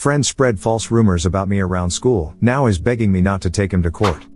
Friend spread false rumors about me around school, now is begging me not to take him to court.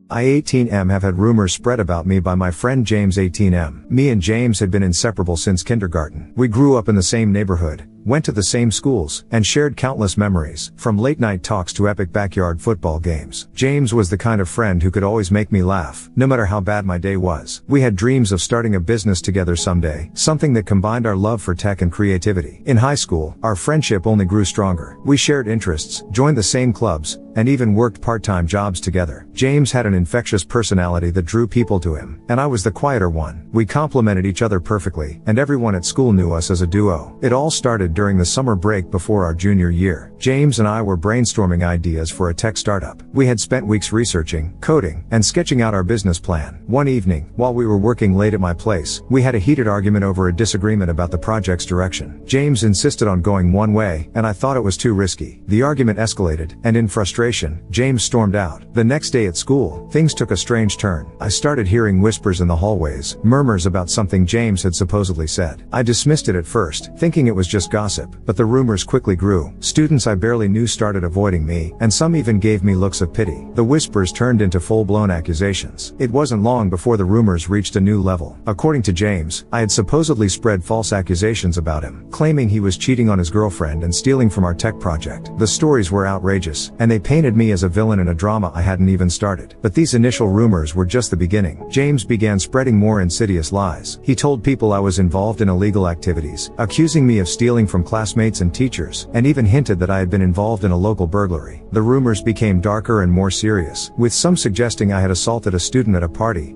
I 18M have had rumors spread about me by my friend James 18M. Me and James had been inseparable since kindergarten. We grew up in the same neighborhood, went to the same schools, and shared countless memories, from late-night talks to epic backyard football games. James was the kind of friend who could always make me laugh, no matter how bad my day was. We had dreams of starting a business together someday, something that combined our love for tech and creativity. In high school, our friendship only grew stronger. We shared interests, joined the same clubs, and even worked part-time jobs together. James had an infectious personality that drew people to him, and I was the quieter one. We complemented each other perfectly, and everyone at school knew us as a duo. It all started during the summer break before our junior year. James and I were brainstorming ideas for a tech startup. We had spent weeks researching, coding, and sketching out our business plan. One evening, while we were working late at my place, we had a heated argument over a disagreement about the project's direction. James insisted on going one way, and I thought it was too risky. The argument escalated, and in frustration, James stormed out. The next day at school, things took a strange turn. I started hearing whispers in the hallways, murmurs about something James had supposedly said. I dismissed it at first, thinking it was just gossip, but the rumors quickly grew. Students I barely knew started avoiding me, and some even gave me looks of pity. The whispers turned into full-blown accusations. It wasn't long before the rumors reached a new level. According to James, I had supposedly spread false accusations about him, claiming he was cheating on his girlfriend and stealing from our tech project. The stories were outrageous, and they painted me as a villain in a drama I hadn't even started. But these initial rumors were just the beginning. James began spreading more insidious lies. He told people I was involved in illegal activities, accusing me of stealing from classmates and teachers, and even hinted that I had been involved in a local burglary. The rumors became darker and more serious, with some suggesting I had assaulted a student at a party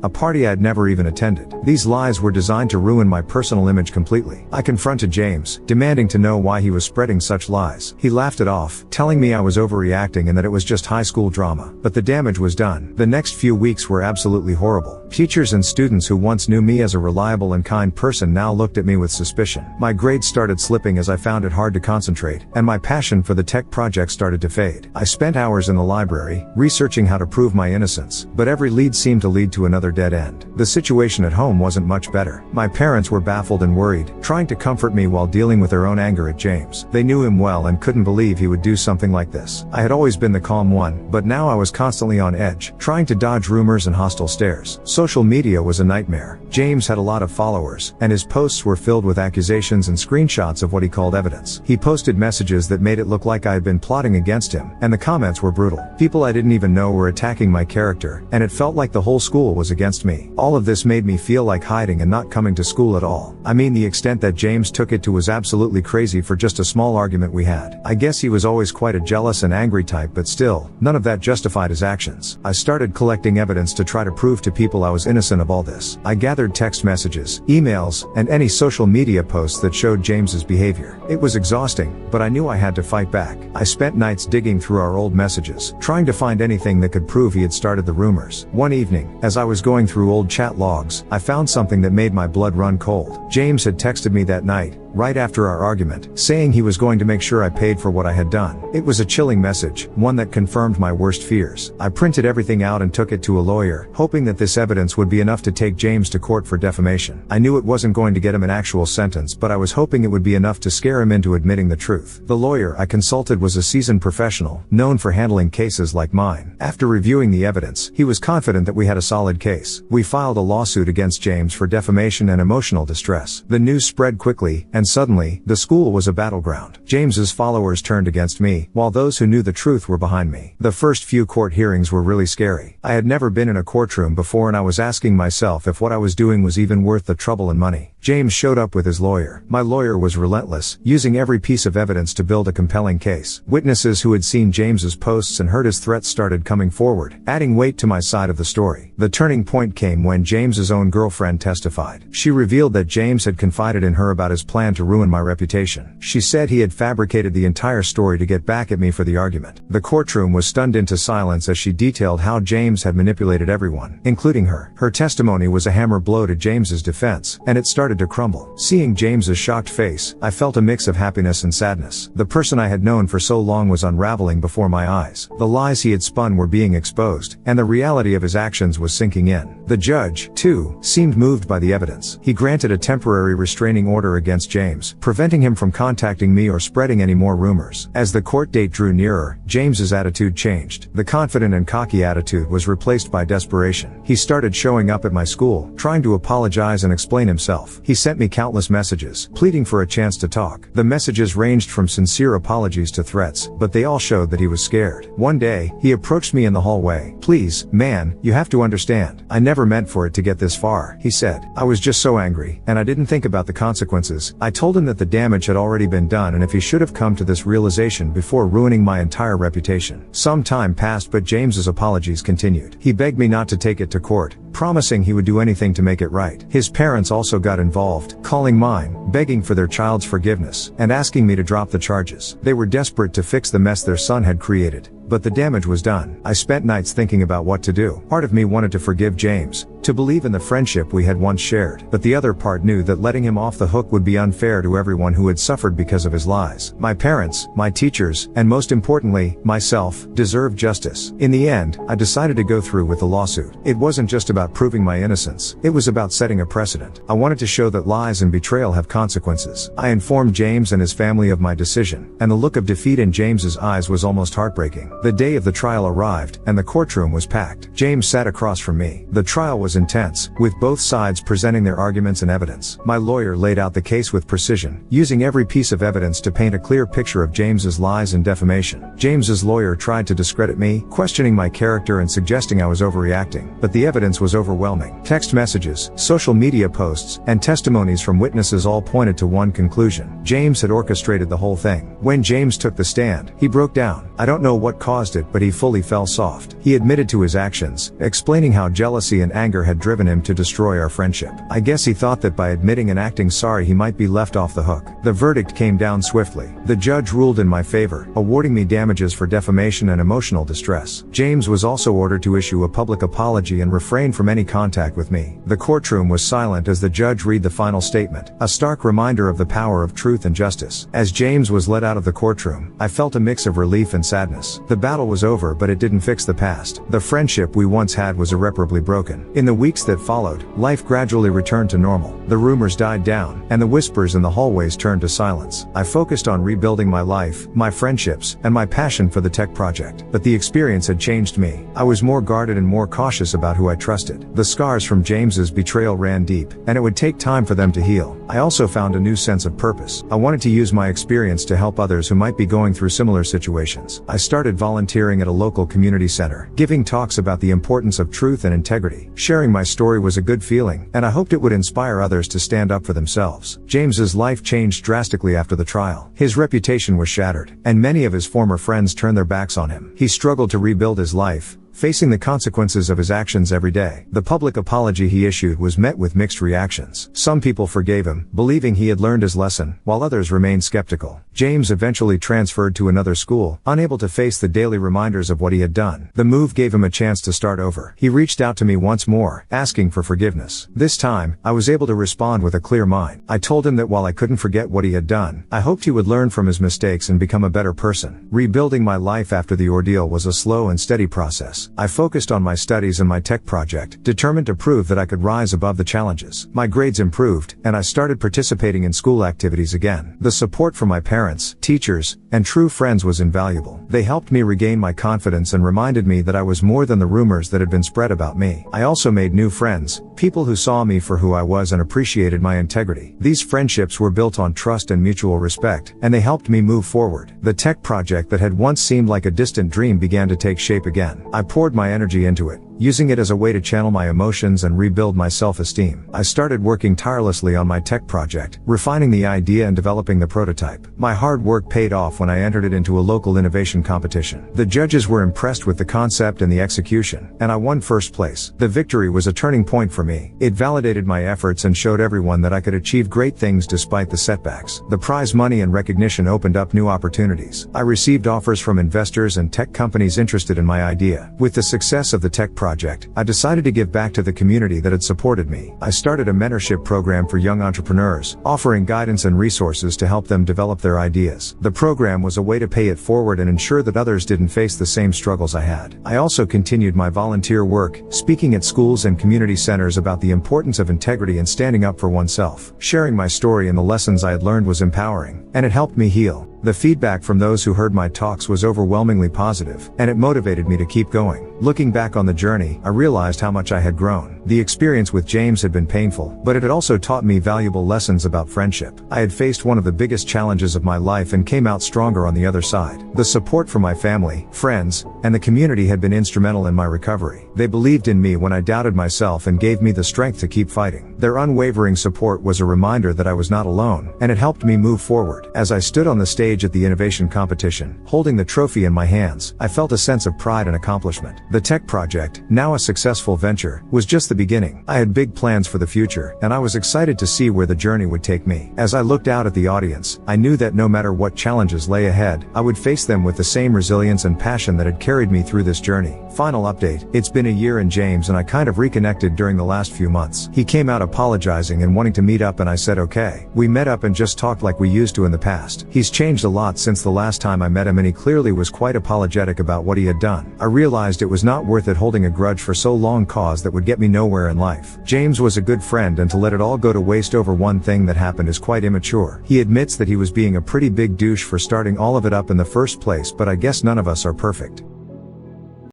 I had never even attended. These lies were designed to ruin my personal image completely. I confronted James, demanding to know why he was spreading such lies. He laughed it off, telling me I was overreacting and that it was just high school drama. But the damage was done. The next few weeks were absolutely horrible. Teachers and students who once knew me as a reliable and kind person now looked at me with suspicion. My grades started slipping as I found it hard to concentrate, and my passion for the tech project started to fade. I spent hours in the library, researching how to prove my innocence, but every lead seemed to lead to another dead end. The situation at home wasn't much better. My parents were baffled and worried, trying to comfort me while dealing with their own anger at James. They knew him well and couldn't believe he would do something like this. I had always been the calm one, but now I was constantly on edge, trying to dodge rumors and hostile stares. Social media was a nightmare. James had a lot of followers, and his posts were filled with accusations and screenshots of what he called evidence. He posted messages that made it look like I had been plotting against him, and the comments were brutal. People I didn't even know were attacking my character, and it felt like the whole school was against me. All of this made me feel like hiding and not coming to school at all. I mean, the extent that James took it to was absolutely crazy for just a small argument we had. I guess he was always quite a jealous and angry type, but still, none of that justified his actions. I started collecting evidence to try to prove to people I was innocent of all this. I gathered text messages, emails, and any social media posts that showed James's behavior. It was exhausting, but I knew I had to fight back. I spent nights digging through our old messages, trying to find anything that could prove he had started the rumors. One evening, as I was going through old chat logs, I found something that made my blood run cold. James had texted me that night, right after our argument, saying he was going to make sure I paid for what I had done. It was a chilling message, one that confirmed my worst fears. I printed everything out and took it to a lawyer, hoping that this evidence would be enough to take James to court for defamation. I knew it wasn't going to get him an actual sentence, but I was hoping it would be enough to scare him into admitting the truth. The lawyer I consulted was a seasoned professional, known for handling cases like mine. After reviewing the evidence, he was confident that we had a solid case. We filed a lawsuit against James for defamation and emotional distress. The news spread quickly, and suddenly, the school was a battleground. James's followers turned against me, while those who knew the truth were behind me. The first few court hearings were really scary. I had never been in a courtroom before, and I was asking myself if what I was doing was even worth the trouble and money. James showed up with his lawyer. My lawyer was relentless, using every piece of evidence to build a compelling case. Witnesses who had seen James's posts and heard his threats started coming forward, adding weight to my side of the story. The turning point came when James's own girlfriend testified. She revealed that James had confided in her about his plan to ruin my reputation. She said he had fabricated the entire story to get back at me for the argument. The courtroom was stunned into silence as she detailed how James had manipulated everyone, including her. Her testimony was a hammer blow to James's defense, and it started to crumble. Seeing James's shocked face, I felt felt a mix of happiness and sadness. The person I had known for so long was unraveling before my eyes. The lies he had spun were being exposed, and the reality of his actions was sinking in. The judge, too, seemed moved by the evidence. He granted a temporary restraining order against James, preventing him from contacting me or spreading any more rumors. As the court date drew nearer, James's attitude changed. The confident and cocky attitude was replaced by desperation. He started showing up at my school, trying to apologize and explain himself. He sent me countless messages, pleading for a chance to talk. The messages ranged from sincere apologies to threats, but they all showed that he was scared. One day, he approached me in the hallway. "Please, man, you have to understand. I never meant for it to get this far," he said. "I was just so angry, and I didn't think about the consequences." I told him that the damage had already been done and if he should have come to this realization before ruining my entire reputation. Some time passed, but James's apologies continued. He begged me not to take it to court, promising he would do anything to make it right. His parents also got involved, calling mine, begging for their child's forgiveness, and asking me to drop the charges. They were desperate to fix the mess their son had created, but the damage was done. I spent nights thinking about what to do. Part of me wanted to forgive James, to believe in the friendship we had once shared, but the other part knew that letting him off the hook would be unfair to everyone who had suffered because of his lies. My parents, my teachers, and most importantly, myself, deserved justice. In the end, I decided to go through with the lawsuit. It wasn't just about proving my innocence, it was about setting a precedent. I wanted to show that lies and betrayal have consequences. I informed James and his family of my decision, and the look of defeat in James's eyes was almost heartbreaking. The day of the trial arrived, and the courtroom was packed. James sat across from me. The trial was intense, with both sides presenting their arguments and evidence. My lawyer laid out the case with precision, using every piece of evidence to paint a clear picture of James's lies and defamation. James's lawyer tried to discredit me, questioning my character and suggesting I was overreacting, but the evidence was overwhelming. Text messages, social media posts, and testimonies from witnesses all pointed to one conclusion: James had orchestrated the whole thing. When James took the stand, he broke down. I don't know what caused it, but he fully fell soft. He admitted to his actions, explaining how jealousy and anger had driven him to destroy our friendship. I guess he thought that by admitting and acting sorry he might be left off the hook. The verdict came down swiftly. The judge ruled in my favor, awarding me damages for defamation and emotional distress. James was also ordered to issue a public apology and refrain from any contact with me. The courtroom was silent as the judge read the final statement, a stark reminder of the power of truth and justice. As James was led out of the courtroom, I felt a mix of relief and sadness. The battle was over, but it didn't fix the past. The friendship we once had was irreparably broken. In the weeks that followed, life gradually returned to normal. The rumors died down, and the whispers in the hallways turned to silence. I focused on rebuilding my life, my friendships, and my passion for the tech project. But the experience had changed me. I was more guarded and more cautious about who I trusted. The scars from James's betrayal ran deep, and it would take time for them to heal. I also found a new sense of purpose. I wanted to use my experience to help others who might be going through similar situations. I started volunteering at a local community center, giving talks about the importance of truth and integrity. Sharing my story was a good feeling, and I hoped it would inspire others to stand up for themselves. James's life changed drastically after the trial. His reputation was shattered, and many of his former friends turned their backs on him. He struggled to rebuild his life, facing the consequences of his actions every day. The public apology he issued was met with mixed reactions. Some people forgave him, believing he had learned his lesson, while others remained skeptical. James eventually transferred to another school, unable to face the daily reminders of what he had done. The move gave him a chance to start over. He reached out to me once more, asking for forgiveness. This time, I was able to respond with a clear mind. I told him that while I couldn't forget what he had done, I hoped he would learn from his mistakes and become a better person. Rebuilding my life after the ordeal was a slow and steady process. I focused on my studies and my tech project, determined to prove that I could rise above the challenges. My grades improved, and I started participating in school activities again. The support from my parents, teachers, and true friends was invaluable. They helped me regain my confidence and reminded me that I was more than the rumors that had been spread about me. I also made new friends, people who saw me for who I was and appreciated my integrity. These friendships were built on trust and mutual respect, and they helped me move forward. The tech project that had once seemed like a distant dream began to take shape again. I poured my energy into it, using it as a way to channel my emotions and rebuild my self-esteem. I started working tirelessly on my tech project, refining the idea and developing the prototype. My hard work paid off when I entered it into a local innovation competition. The judges were impressed with the concept and the execution, and I won first place. The victory was a turning point for me. It validated my efforts and showed everyone that I could achieve great things despite the setbacks. The prize money and recognition opened up new opportunities. I received offers from investors and tech companies interested in my idea. With the success of the tech project, project, I decided to give back to the community that had supported me. I started a mentorship program for young entrepreneurs, offering guidance and resources to help them develop their ideas. The program was a way to pay it forward and ensure that others didn't face the same struggles I had. I also continued my volunteer work, speaking at schools and community centers about the importance of integrity and standing up for oneself. Sharing my story and the lessons I had learned was empowering, and it helped me heal. The feedback from those who heard my talks was overwhelmingly positive, and it motivated me to keep going. Looking back on the journey, I realized how much I had grown. The experience with James had been painful, but it had also taught me valuable lessons about friendship. I had faced one of the biggest challenges of my life and came out stronger on the other side. The support from my family, friends, and the community had been instrumental in my recovery. They believed in me when I doubted myself and gave me the strength to keep fighting. Their unwavering support was a reminder that I was not alone, and it helped me move forward. As I stood on the stage at the innovation competition, holding the trophy in my hands, I felt a sense of pride and accomplishment. The tech project, now a successful venture, was just the beginning. I had big plans for the future, and I was excited to see where the journey would take me. As I looked out at the audience, I knew that no matter what challenges lay ahead, I would face them with the same resilience and passion that had carried me through this journey. Final update: it's been a year, and James and I kind of reconnected during the last few months. He came out apologizing and wanting to meet up, and I said okay. We met up and just talked like we used to in the past. He's changed a lot since the last time I met him, and he clearly was quite apologetic about what he had done. I realized it was not worth it holding a grudge for so long cause that would get me nowhere in life. James was a good friend, and to let it all go to waste over one thing that happened is quite immature. He admits that he was being a pretty big douche for starting all of it up in the first place, but I guess none of us are perfect.